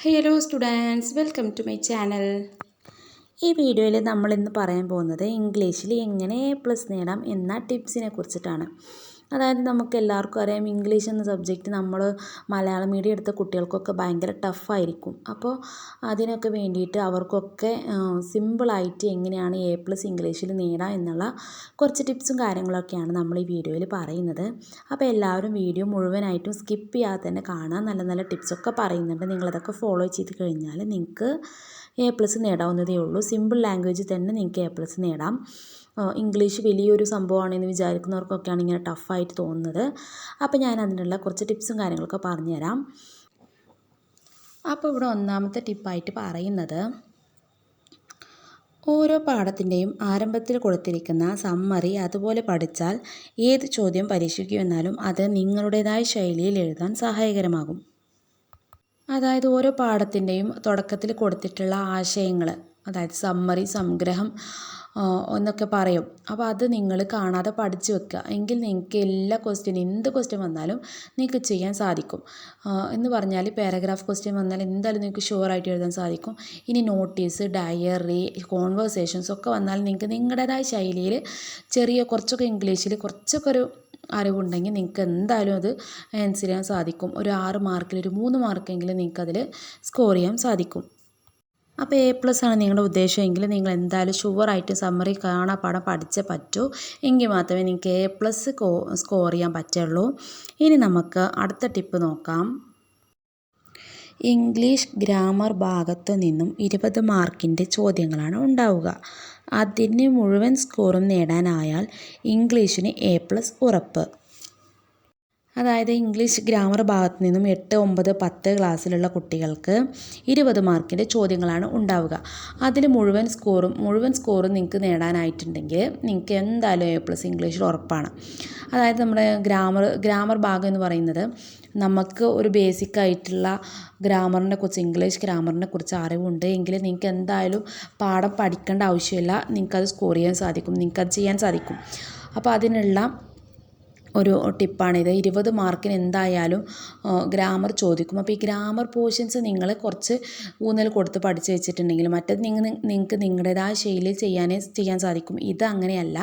Hello students, welcome to my channel. ഈ വീഡിയോയിൽ നമ്മൾ ഇന്ന് പറയാൻ പോകുന്നത് ഇംഗ്ലീഷിൽ എങ്ങനെ A+ നേടാം എന്ന ടിപ്സിനെ കുറിച്ചിട്ടാണ്. അതായത് നമുക്ക് എല്ലാവർക്കും അറിയാം, ഇംഗ്ലീഷ് എന്ന സബ്ജക്റ്റ് നമ്മൾ മലയാളം മീഡിയം എടുത്ത കുട്ടികൾക്കൊക്കെ ഭയങ്കര ടഫായിരിക്കും. അപ്പോൾ അതിനൊക്കെ വേണ്ടിയിട്ട് അവർക്കൊക്കെ സിമ്പിളായിട്ട് എങ്ങനെയാണ് A+ ഇംഗ്ലീഷിൽ നേടാം എന്നുള്ള കുറച്ച് ടിപ്സും കാര്യങ്ങളൊക്കെയാണ് നമ്മൾ ഈ വീഡിയോയിൽ പറയുന്നത്. അപ്പോൾ എല്ലാവരും വീഡിയോ മുഴുവനായിട്ടും സ്കിപ്പ് ചെയ്യാതെ തന്നെ കാണാൻ നല്ല നല്ല ടിപ്സൊക്കെ പറയുന്നുണ്ട്. നിങ്ങളതൊക്കെ ഫോളോ ചെയ്ത് കഴിഞ്ഞാൽ നിങ്ങൾക്ക് A+ നേടാവുന്നതേ ഉള്ളൂ. സിമ്പിൾ ലാംഗ്വേജിൽ തന്നെ നിങ്ങൾക്ക് A+ നേടാം. ഇംഗ്ലീഷ് വലിയൊരു സംഭവമാണെന്ന് വിചാരിക്കുന്നവർക്കൊക്കെയാണ് ഇങ്ങനെ ടഫായിട്ട് തോന്നുന്നത്. അപ്പോൾ ഞാൻ അതിനുള്ള കുറച്ച് ടിപ്സും കാര്യങ്ങളൊക്കെ പറഞ്ഞുതരാം. അപ്പോൾ ഇവിടെ ഒന്നാമത്തെ ടിപ്പായിട്ട് പറയുന്നത്, ഓരോ പാഠത്തിൻ്റെയും ആരംഭത്തിൽ കൊടുത്തിരിക്കുന്ന സമ്മറി അതുപോലെ പഠിച്ചാൽ ഏത് ചോദ്യം പരീക്ഷിക്കൂ എന്നാലും അത് നിങ്ങളുടേതായ ശൈലിയിൽ എഴുതാൻ സഹായകരമാകും. അതായത് ഓരോ പാഠത്തിൻ്റെയും തുടക്കത്തിൽ കൊടുത്തിട്ടുള്ള ആശയങ്ങൾ, അതായത് സമ്മറി, സംഗ്രഹം എന്നൊക്കെ പറയും. അപ്പോൾ അത് നിങ്ങൾ കാണാതെ പഠിച്ചു വെക്കുക. എങ്കിൽ നിങ്ങൾക്ക് എല്ലാ എന്ത് ക്വസ്റ്റ്യൻ വന്നാലും നിങ്ങൾക്ക് ചെയ്യാൻ സാധിക്കും. എന്ന് പറഞ്ഞാൽ പാരഗ്രാഫ് ക്വസ്റ്റ്യൻ വന്നാൽ എന്തായാലും നിങ്ങൾക്ക് ഷുവറായിട്ട് എഴുതാൻ സാധിക്കും. ഇനി നോട്ടീസ്, ഡയറി, കോൺവേഴ്സേഷൻസ് ഒക്കെ വന്നാൽ നിങ്ങൾക്ക് നിങ്ങളുടേതായ ശൈലിയിൽ കുറച്ചൊക്കെ ഇംഗ്ലീഷിൽ കുറച്ചൊക്കെ ഒരു അറിവുണ്ടെങ്കിൽ നിങ്ങൾക്ക് എന്തായാലും അത് ആൻസർ ചെയ്യാൻ സാധിക്കും. ഒരു 6 മാർക്കിൽ ഒരു 3 മാർക്കെങ്കിലും നിങ്ങൾക്കതിൽ സ്കോർ ചെയ്യാൻ സാധിക്കും. അപ്പോൾ A+ ആണ് നിങ്ങളുടെ ഉദ്ദേശമെങ്കിൽ നിങ്ങൾ എന്തായാലും ഷുവറായിട്ട് സമ്മറി കാണാപ്പാഠം പഠിച്ചേ പറ്റൂ. എങ്കിൽ മാത്രമേ നിങ്ങൾക്ക് A+ സ്കോർ ചെയ്യാൻ പറ്റുള്ളൂ. ഇനി നമുക്ക് അടുത്ത ടിപ്പ് നോക്കാം. ഇംഗ്ലീഷ് ഗ്രാമർ ഭാഗത്തു നിന്നും 20 മാർക്കിൻ്റെ ചോദ്യങ്ങളാണ് ഉണ്ടാവുക. അതിന് മുഴുവൻ സ്കോറും നേടാനായാൽ ഇംഗ്ലീഷിന് A+ ഉറപ്പ്. അതായത് ഇംഗ്ലീഷ് ഗ്രാമർ ഭാഗത്തു നിന്നും 8, 9, 10 ക്ലാസ്സിലുള്ള കുട്ടികൾക്ക് 20 മാർക്കിൻ്റെ ചോദ്യങ്ങളാണ് ഉണ്ടാവുക. അതിൽ മുഴുവൻ സ്കോറും നിങ്ങൾക്ക് നേടാനായിട്ടുണ്ടെങ്കിൽ നിങ്ങൾക്ക് എന്തായാലും A+ ഇംഗ്ലീഷിൽ ഉറപ്പാണ്. അതായത് നമ്മുടെ ഗ്രാമർ ഭാഗം എന്ന് പറയുന്നത് നമുക്ക് ഒരു ബേസിക് ആയിട്ടുള്ള ഇംഗ്ലീഷ് ഗ്രാമറിനെ കുറിച്ച് അറിവുണ്ട് എങ്കിൽ നിങ്ങൾക്ക് എന്തായാലും പാഠം പഠിക്കേണ്ട ആവശ്യമില്ല. നിങ്ങൾക്കത് സ്കോർ ചെയ്യാൻ സാധിക്കും, നിങ്ങൾക്കത് ചെയ്യാൻ സാധിക്കും. അപ്പോൾ അതിനുള്ള ഒരു ടിപ്പാണിത്. 20 മാർക്കിന് എന്തായാലും ഗ്രാമർ ചോദിക്കും. അപ്പോൾ ഈ ഗ്രാമർ പോർഷൻസ് നിങ്ങൾ കുറച്ച് ഊന്നൽ കൊടുത്ത് പഠിച്ച് വെച്ചിട്ടുണ്ടെങ്കിൽ മറ്റത് നിങ്ങൾക്ക് നിങ്ങളുടേതായ ശൈലിയിൽ ചെയ്യാൻ സാധിക്കും. ഇത് അങ്ങനെയല്ല.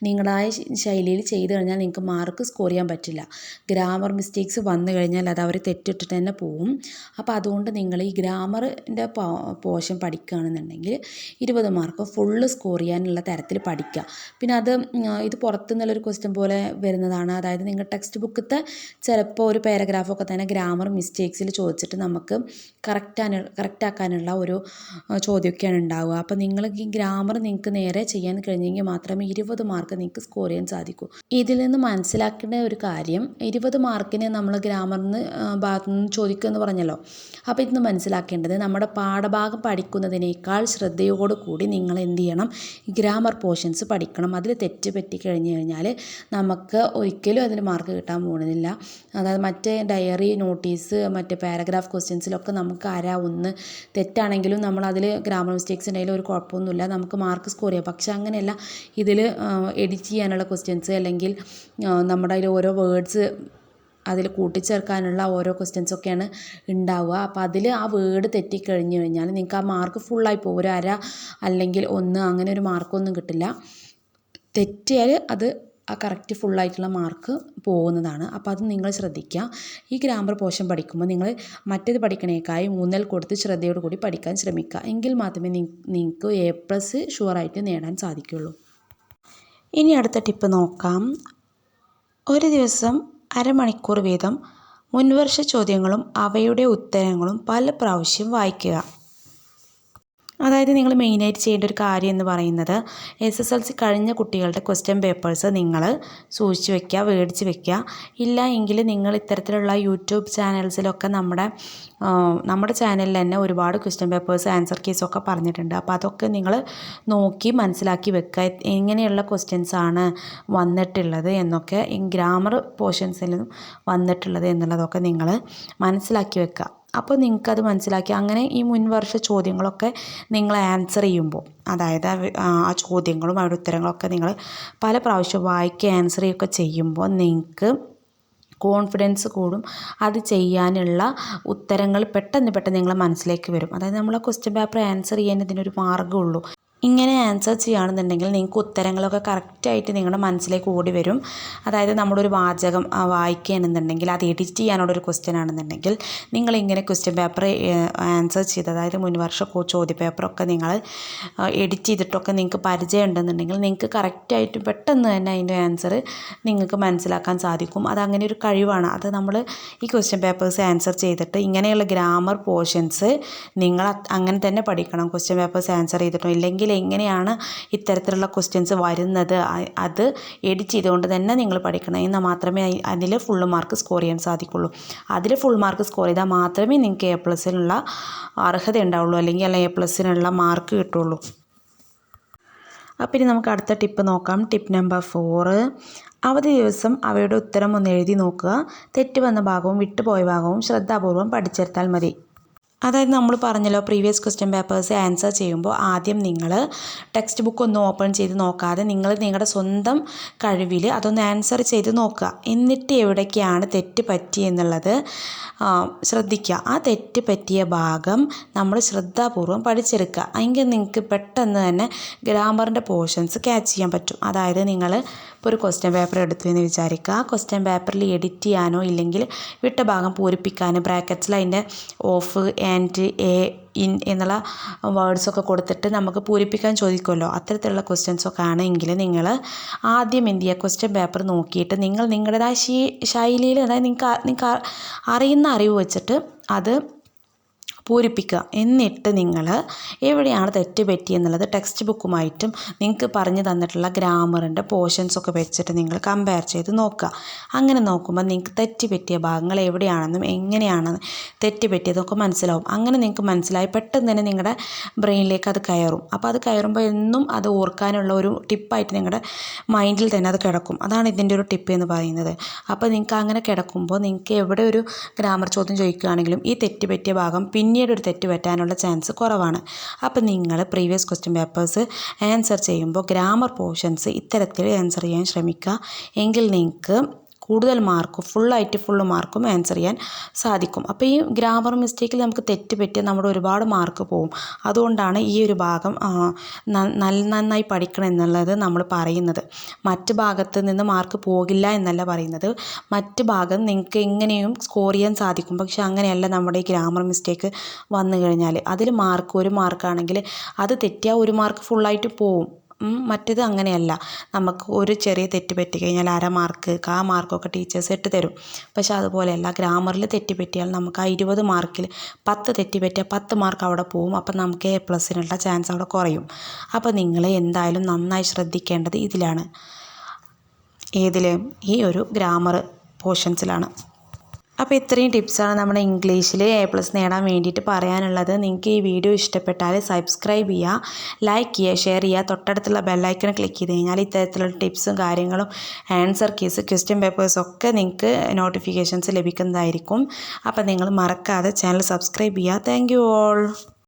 നിങ്ങളുടേതായ ശൈലിയിൽ ചെയ്ത് കഴിഞ്ഞാൽ നിങ്ങൾക്ക് മാർക്ക് സ്കോർ ചെയ്യാൻ പറ്റില്ല. ഗ്രാമർ മിസ്റ്റേക്സ് വന്നു കഴിഞ്ഞാൽ അത് അവർ തെറ്റിട്ടിട്ട് തന്നെ പോവും. അപ്പോൾ അതുകൊണ്ട് നിങ്ങൾ ഈ ഗ്രാമറിൻ്റെ പോർഷൻ പഠിക്കുകയാണെന്നുണ്ടെങ്കിൽ 20 മാർക്ക് ഫുള്ള് സ്കോർ ചെയ്യാനുള്ള തരത്തിൽ പഠിക്കുക. പിന്നെ ഇത് പുറത്തുനിന്നുള്ളൊരു ക്വസ്റ്റ്യൻ പോലെ വരുന്നതാണ്. അതായത് നിങ്ങൾ ടെക്സ്റ്റ് ബുക്കത്തെ ചിലപ്പോൾ ഒരു പാരഗ്രാഫൊക്കെ തന്നെ ഗ്രാമർ മിസ്റ്റേക്സിൽ ചോദിച്ചിട്ട് നമുക്ക് കറക്റ്റാക്കാനുള്ള ഒരു ചോദ്യമൊക്കെയാണ് ഉണ്ടാവുക. അപ്പോൾ നിങ്ങൾ ഈ ഗ്രാമർ നിങ്ങൾക്ക് നേരെ ചെയ്യാൻ കഴിഞ്ഞെങ്കിൽ മാത്രമേ 20 മാർക്ക് നിങ്ങൾക്ക് സ്കോർ ചെയ്യാൻ സാധിക്കൂ. ഇതിൽ നിന്ന് മനസ്സിലാക്കേണ്ട ഒരു കാര്യം, 20 മാർക്കിന് നമ്മൾ ഗ്രാമറിന് ഭാഗത്തു നിന്ന് ചോദിക്കുമെന്ന് പറഞ്ഞല്ലോ. അപ്പോൾ ഇന്ന് മനസ്സിലാക്കേണ്ടത്, നമ്മുടെ പാഠഭാഗം പഠിക്കുന്നതിനേക്കാൾ ശ്രദ്ധയോടുകൂടി നിങ്ങൾ എന്ത് ചെയ്യണം, ഗ്രാമർ പോർഷൻസ് പഠിക്കണം. അതിൽ തെറ്റ് പറ്റി കഴിഞ്ഞ് കഴിഞ്ഞാൽ നമുക്ക് ഒരിക്കലും അതിന് മാർക്ക് കിട്ടാൻ പോകുന്നില്ല. അതായത് മറ്റേ ഡയറി, നോട്ടീസ്, മറ്റേ പാരഗ്രാഫ് ക്വസ്റ്റ്യൻസിലൊക്കെ നമുക്ക് ഒന്ന് തെറ്റാണെങ്കിലും നമ്മൾ അതിൽ ഗ്രാമർ മിസ്റ്റേക്സ് ഉണ്ടെങ്കിലും ഒരു കുഴപ്പമൊന്നുമില്ല, നമുക്ക് മാർക്ക് സ്കോർ ചെയ്യാം. പക്ഷെ അങ്ങനെയല്ല, ഇതിൽ എഡിറ്റ് ചെയ്യാനുള്ള ക്വസ്റ്റ്യൻസ് അല്ലെങ്കിൽ നമ്മുടെ അതിൽ ഓരോ വേർഡ്സ് അതിൽ കൂട്ടിച്ചേർക്കാനുള്ള ഓരോ ക്വസ്റ്റ്യൻസൊക്കെയാണ് ഉണ്ടാവുക. അപ്പോൾ അതിൽ ആ വേർഡ് തെറ്റിക്കഴിഞ്ഞ് കഴിഞ്ഞാൽ നിങ്ങൾക്ക് ആ മാർക്ക് ഫുള്ളായി പോകും. ഒരു 1/2 അല്ലെങ്കിൽ 1 അങ്ങനെ ഒരു മാർക്കൊന്നും കിട്ടില്ല. തെറ്റിയാൽ അത് ആ കറക്റ്റ് ഫുള്ളായിട്ടുള്ള മാർക്ക് പോകുന്നതാണ്. അപ്പോൾ അത് നിങ്ങൾ ശ്രദ്ധിക്കുക. ഈ ഗ്രാമർ പോർഷൻ പഠിക്കുമ്പോൾ നിങ്ങൾ മറ്റേത് പഠിക്കണേക്കായി ഊന്നൽ കൊടുത്ത് ശ്രദ്ധയോട് കൂടി പഠിക്കാൻ ശ്രമിക്കുക. എങ്കിൽ മാത്രമേ നിങ്ങൾക്ക് A+ ഷുവറായിട്ട് നേടാൻ സാധിക്കുകയുള്ളൂ. ഇനി അടുത്ത ടിപ്പ് നോക്കാം. ഒരു ദിവസം അരമണിക്കൂർ വീതം മുൻവർഷ ചോദ്യങ്ങളും അവയുടെ ഉത്തരങ്ങളും പല പ്രാവശ്യം വായിക്കുക. അതായത് നിങ്ങൾ മെയിനായിട്ട് ചെയ്യേണ്ട ഒരു കാര്യം എന്ന് പറയുന്നത്, SSLC കഴിഞ്ഞ കുട്ടികളുടെ ക്വസ്റ്റ്യൻ പേപ്പേഴ്സ് നിങ്ങൾ സൂക്ഷിച്ച് വെക്കുക, മേടിച്ച് വെക്കുക. ഇല്ല എങ്കിൽ നിങ്ങൾ ഇത്തരത്തിലുള്ള യൂട്യൂബ് ചാനൽസിലൊക്കെ നമ്മുടെ ചാനലിൽ തന്നെ ഒരുപാട് ക്വസ്റ്റ്യൻ പേപ്പേഴ്സ്, ആൻസർ കീസൊക്കെ പറഞ്ഞിട്ടുണ്ട്. അപ്പോൾ അതൊക്കെ നിങ്ങൾ നോക്കി മനസ്സിലാക്കി വെക്കുക. എങ്ങനെയുള്ള ക്വസ്റ്റ്യൻസാണ് വന്നിട്ടുള്ളത് എന്നൊക്കെ, ഈ ഗ്രാമർ പോർഷൻസിലും വന്നിട്ടുള്ളത് എന്നുള്ളതൊക്കെ നിങ്ങൾ മനസ്സിലാക്കി വെക്കുക. അപ്പോൾ നിങ്ങൾക്കത് മനസ്സിലാക്കി അങ്ങനെ ഈ മുൻവർഷ ചോദ്യങ്ങളൊക്കെ നിങ്ങൾ ആൻസർ ചെയ്യുമ്പോൾ, അതായത് ആ ചോദ്യങ്ങളും അവരുടെ ഉത്തരങ്ങളൊക്കെ നിങ്ങൾ പല പ്രാവശ്യം വായിക്കുക, ആൻസർ ചെയ്യുകയൊക്കെ ചെയ്യുമ്പോൾ നിങ്ങൾക്ക് കോൺഫിഡൻസ് കൂടും. അത് ചെയ്യാനുള്ള ഉത്തരങ്ങൾ പെട്ടെന്ന് നിങ്ങളുടെ മനസ്സിലേക്ക് വരും. അതായത് നമ്മൾ ക്വസ്റ്റ്യൻ പേപ്പർ ആൻസർ ചെയ്യാൻ ഇതിനൊരു മാർഗ്ഗമുള്ളൂ. ഇങ്ങനെ ആൻസർ ചെയ്യുകയാണെന്നുണ്ടെങ്കിൽ നിങ്ങൾക്ക് ഉത്തരങ്ങളൊക്കെ കറക്റ്റായിട്ട് നിങ്ങളുടെ മനസ്സിലേക്ക് ഓടി വരും. അതായത് നമ്മളൊരു വാചകം വായിക്കുകയാണെന്നുണ്ടെങ്കിൽ അത് എഡിറ്റ് ചെയ്യാനുള്ളൊരു ക്വസ്റ്റ്യൻ ആണെന്നുണ്ടെങ്കിൽ നിങ്ങളിങ്ങനെ ക്വസ്റ്റ്യൻ പേപ്പർ ആൻസർ ചെയ്ത്, അതായത് മുൻവർഷ ചോദ്യപേപ്പറൊക്കെ നിങ്ങൾ എഡിറ്റ് ചെയ്തിട്ടൊക്കെ നിങ്ങൾക്ക് പരിചയം ഉണ്ടെന്നുണ്ടെങ്കിൽ നിങ്ങൾക്ക് കറക്റ്റായിട്ട് പെട്ടെന്ന് തന്നെ അതിൻ്റെ ആൻസർ നിങ്ങൾക്ക് മനസ്സിലാക്കാൻ സാധിക്കും. അതങ്ങനെ ഒരു കഴിവാണ്. അത് നമ്മൾ ഈ ക്വസ്റ്റ്യൻ പേപ്പേഴ്സ് ആൻസർ ചെയ്തിട്ട് ഇങ്ങനെയുള്ള ഗ്രാമർ പോർഷൻസ് നിങ്ങൾ അങ്ങനെ തന്നെ പഠിക്കണം. ക്വസ്റ്റ്യൻ പേപ്പേഴ്സ് ആൻസർ ചെയ്തിട്ടോ ഇല്ലെങ്കിൽ എങ്ങനെയാണ് ഇത്തരത്തിലുള്ള ക്വസ്റ്റ്യൻസ് വരുന്നത് അത് എഡിറ്റ് ചെയ്തുകൊണ്ട് തന്നെ നിങ്ങൾ പഠിക്കണം. എന്നാൽ മാത്രമേ അതിൽ ഫുൾ മാർക്ക് സ്കോർ ചെയ്യാൻ സാധിക്കുള്ളൂ. അതിൽ ഫുൾ മാർക്ക് സ്കോർ ചെയ്താൽ മാത്രമേ നിങ്ങൾക്ക് A+നുള്ള അർഹത ഉണ്ടാവുള്ളൂ, അല്ലെങ്കിൽ A+നുള്ള മാർക്ക് കിട്ടുള്ളൂ. അപ്പോൾ ഇനി നമുക്ക് അടുത്ത ടിപ്പ് നോക്കാം. ടിപ്പ് നമ്പർ 4, അവധി ദിവസം അവയുടെ ഉത്തരം ഒന്ന് എഴുതി നോക്കുക. തെറ്റ് വന്ന ഭാഗവും വിട്ടുപോയ ഭാഗവും ശ്രദ്ധാപൂർവം പഠിച്ചെടുത്താൽ മതി. അതായത് നമ്മൾ പറഞ്ഞല്ലോ, പ്രീവിയസ് ക്വസ്റ്റ്യൻ പേപ്പേഴ്സ് ആൻസർ ചെയ്യുമ്പോൾ ആദ്യം നിങ്ങൾ ടെക്സ്റ്റ് ബുക്ക് ഒന്ന് ഓപ്പൺ ചെയ്ത് നോക്കാതെ നിങ്ങൾ നിങ്ങളുടെ സ്വന്തം കഴിവിൽ അതൊന്ന് ആൻസർ ചെയ്ത് നോക്കുക. എന്നിട്ട് എവിടേക്കാണ് തെറ്റ് പറ്റിയെന്നുള്ളത് ശ്രദ്ധിക്കുക. ആ തെറ്റ് പറ്റിയ ഭാഗം നമ്മൾ ശ്രദ്ധാപൂർവം പഠിച്ചെടുക്കുക. എങ്കിൽ നിങ്ങൾക്ക് പെട്ടെന്ന് തന്നെ ഗ്രാമറിൻ്റെ പോർഷൻസ് ക്യാച്ച് ചെയ്യാൻ പറ്റും. അതായത് നിങ്ങൾ ഇപ്പോൾ ഒരു ക്വസ്റ്റ്യൻ പേപ്പർ എടുത്തു എന്ന് വിചാരിക്കുക. ആ ക്വസ്റ്റ്യൻ പേപ്പറിൽ എഡിറ്റ് ചെയ്യാനോ ഇല്ലെങ്കിൽ വിട്ട ഭാഗം പൂരിപ്പിക്കാനോ ബ്രാക്കറ്റ്സിൽ അതിൻ്റെ ഓഫ്, ആൻഡ്, എ, ഇൻ എന്നുള്ള വേർഡ്സൊക്കെ കൊടുത്തിട്ട് നമുക്ക് പൂരിപ്പിക്കാൻ ചോദിക്കുമല്ലോ. അത്തരത്തിലുള്ള ക്വസ്റ്റ്യൻസൊക്കെ ആണെങ്കിൽ നിങ്ങൾ ആദ്യം എന്ത് ചെയ്യുക, ക്വസ്റ്റ്യൻ പേപ്പർ നോക്കിയിട്ട് നിങ്ങൾ നിങ്ങളുടേതായ ശൈലിയിൽ, അതായത് നിങ്ങൾക്ക് അറിയുന്ന അറിവ് വെച്ചിട്ട് അത് പൂരിപ്പിക്കുക. എന്നിട്ട് നിങ്ങൾ എവിടെയാണ് തെറ്റ് പറ്റിയെന്നുള്ളത് ടെക്സ്റ്റ് ബുക്കുമായിട്ടും നിങ്ങൾക്ക് പറഞ്ഞു തന്നിട്ടുള്ള ഗ്രാമറിൻ്റെ പോർഷൻസൊക്കെ വെച്ചിട്ട് നിങ്ങൾ കമ്പയർ ചെയ്ത് നോക്കുക. അങ്ങനെ നോക്കുമ്പോൾ നിങ്ങൾക്ക് തെറ്റ് പറ്റിയ ഭാഗങ്ങൾ എവിടെയാണെന്നും എങ്ങനെയാണ് തെറ്റ് പറ്റിയതൊക്കെ മനസ്സിലാവും. അങ്ങനെ നിങ്ങൾക്ക് മനസ്സിലായി പെട്ടെന്ന് തന്നെ നിങ്ങളുടെ ബ്രെയിനിലേക്ക് അത് കയറും. അപ്പോൾ അത് കയറുമ്പോൾ എന്നും അത് ഓർക്കാനുള്ള ഒരു ടിപ്പായിട്ട് നിങ്ങളുടെ മൈൻഡിൽ തന്നെ അത് കിടക്കും. അതാണ് ഇതിൻ്റെ ഒരു ടിപ്പ് എന്ന് പറയുന്നത്. അപ്പോൾ നിങ്ങൾക്ക് അങ്ങനെ കിടക്കുമ്പോൾ നിങ്ങൾക്ക് എവിടെ ഒരു ഗ്രാമർ ചോദ്യം ചോദിക്കുകയാണെങ്കിലും ഈ തെറ്റ് പറ്റിയ ഭാഗം പിന്നീട് ഒരു തെറ്റ് പറ്റാനുള്ള ചാൻസ് കുറവാണ്. അപ്പോൾ നിങ്ങൾ പ്രീവിയസ് ക്വസ്റ്റ്യൻ പേപ്പേഴ്സ് ആൻസർ ചെയ്യുമ്പോൾ ഗ്രാമർ പോർഷൻസ് ഇത്തരത്തിൽ ആൻസർ ചെയ്യാൻ ശ്രമിക്കുക. എങ്കിൽ നിങ്ങൾക്ക് കൂടുതൽ മാർക്കും ഫുൾ മാർക്കും ആൻസർ ചെയ്യാൻ സാധിക്കും. അപ്പോൾ ഈ ഗ്രാമർ മിസ്റ്റേക്കിൽ നമുക്ക് തെറ്റ് പറ്റിയാൽ നമ്മുടെ ഒരുപാട് മാർക്ക് പോകും. അതുകൊണ്ടാണ് ഈ ഒരു ഭാഗം നന്നായി പഠിക്കണം എന്നുള്ളത് നമ്മൾ പറയുന്നത്. മറ്റ് ഭാഗത്ത് നിന്ന് മാർക്ക് പോകില്ല എന്നല്ല പറയുന്നത്. മറ്റ് ഭാഗം നിങ്ങൾക്ക് എങ്ങനെയും സ്കോർ ചെയ്യാൻ സാധിക്കും. പക്ഷെ അങ്ങനെയല്ല നമ്മുടെ ഈ ഗ്രാമർ മിസ്റ്റേക്ക് വന്നു കഴിഞ്ഞാൽ അതിൽ ഒരു മാർക്കാണെങ്കിൽ അത് തെറ്റിയാൽ ഒരു മാർക്ക് ഫുള്ളായിട്ട് പോവും. മറ്റേത് അങ്ങനെയല്ല. നമുക്ക് ഒരു ചെറിയ തെറ്റ് പറ്റിക്കഴിഞ്ഞാൽ 1/2 മാർക്ക്, 1/4 മാർക്കൊക്കെ ടീച്ചേഴ്സ് ഇട്ട് തരും. പക്ഷെ അതുപോലെയല്ല, ഗ്രാമറിൽ തെറ്റ് പറ്റിയാൽ നമുക്ക് ആ 20 മാർക്കിൽ 10 തെറ്റ് പറ്റിയാൽ 10 മാർക്ക് അവിടെ പോവും. അപ്പം നമുക്ക് A+നുള്ള ചാൻസ് അവിടെ കുറയും. അപ്പോൾ നിങ്ങൾ എന്തായാലും നന്നായി ശ്രദ്ധിക്കേണ്ടത് ഇതിലാണ്. ഈ ഒരു ഗ്രാമർ പോർഷൻസിലാണ്. അപ്പോൾ ഇത്രയും ടിപ്സാണ് നമ്മുടെ ഇംഗ്ലീഷിൽ A+ നേടാൻ വേണ്ടിയിട്ട് പറയാനുള്ളത്. നിങ്ങൾക്ക് ഈ വീഡിയോ ഇഷ്ടപ്പെട്ടാൽ സബ്സ്ക്രൈബ് ചെയ്യുക, ലൈക്ക് ചെയ്യുക, ഷെയർ ചെയ്യുക. തൊട്ടടുത്തുള്ള ബെല്ലൈക്കൺ ക്ലിക്ക് ചെയ്ത് കഴിഞ്ഞാൽ ഇത്തരത്തിലുള്ള ടിപ്സും കാര്യങ്ങളും ആൻസർ കീസ്, ക്വസ്റ്റ്യൻ പേപ്പേഴ്സൊക്കെ നിങ്ങൾക്ക് നോട്ടിഫിക്കേഷൻസ് ലഭിക്കുന്നതായിരിക്കും. അപ്പോൾ നിങ്ങൾ മറക്കാതെ ചാനൽ സബ്സ്ക്രൈബ് ചെയ്യുക. Thank you all.